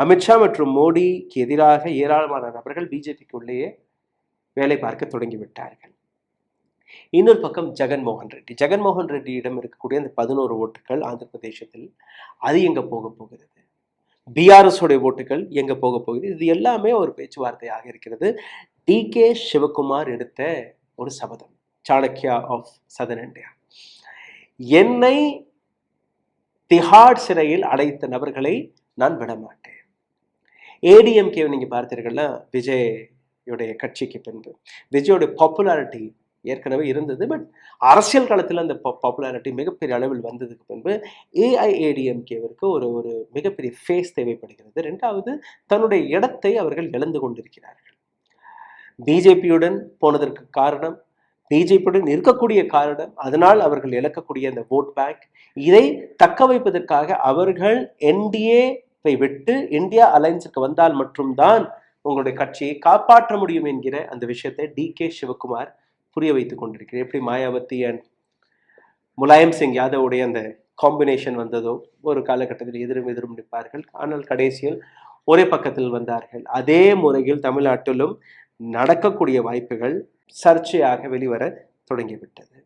அமித்ஷா மற்றும் மோடிக்கு எதிராக ஏராளமான நபர்கள் பிஜேபிக்குள்ளேயே வேலை பார்க்க தொடங்கிவிட்டார்கள். இன்னொரு பக்கம் ஜெகன்மோகன் ரெட்டி. ஜெகன்மோகன் ரெட்டியிடம் இருக்கக்கூடிய அந்த 11 ஓட்டுகள் ஆந்திர பிரதேசத்தில் அது எங்க போக போகிறது? பிஆர்எஸ் உடைய ஓட்டுகள் எங்க போக போகுது? இது எல்லாமே ஒரு பேச்சுவார்த்தையாக இருக்கிறது. டி.கே. சிவகுமார் எடுத்த ஒரு சபதம், சாணக்கியா ஆஃப் சதர்ன் இந்தியா. என்னை திஹாட் சிறையில் அடைத்த நபர்களை நான் விடமாட்டேன். ஏடிஎம்கே நீங்க பார்த்தீர்கள்னா, விஜயுடைய கட்சிக்கு பின்பு விஜயோட பாப்புலாரிட்டி ஏற்கனவே இருந்தது. பட் அரசியல் களத்தில் அந்த பாப்புலாரிட்டி மிகப்பெரிய அளவில் வந்ததுக்கு பின்பு ஏஐஏடிஎம்கேவிற்கு ஒரு ஒரு மிகப்பெரிய ஃபேஸ் தேவைப்படுகிறது. ரெண்டாவது, தன்னுடைய இடத்தை அவர்கள் இழந்து கொண்டிருக்கிறார்கள். பிஜேபியுடன் போனதற்கு காரணம், பிஜேபியுடன் இருக்கக்கூடிய காரணம், அதனால் அவர்கள் இழக்கக்கூடிய அந்த ஓட் பேங்க், இதை தக்க வைப்பதற்காக அவர்கள் என்டிஏவை விட்டு இந்தியா அலைன்ஸுக்கு வந்தால் மட்டும்தான் உங்களுடைய கட்சியை காப்பாற்ற முடியும் என்கிற அந்த விஷயத்தை டி.கே. சிவகுமார் புரிய வைத்துக் கொண்டிருக்கிறேன். எப்படி மாயாவதி அண்ட் முலாயம் சிங் யாதவுடைய அந்த காம்பினேஷன் வந்ததோ, ஒரு காலகட்டத்தில் எதிரும் எதிரும் நிற்பார்கள், ஆனால் கடைசியில் ஒரே பக்கத்தில் வந்தார்கள். அதே முறையில் தமிழ்நாட்டிலும் நடக்கக்கூடிய வாய்ப்புகள் சர்ச்சையாக வெளிவர தொடங்கிவிட்டது.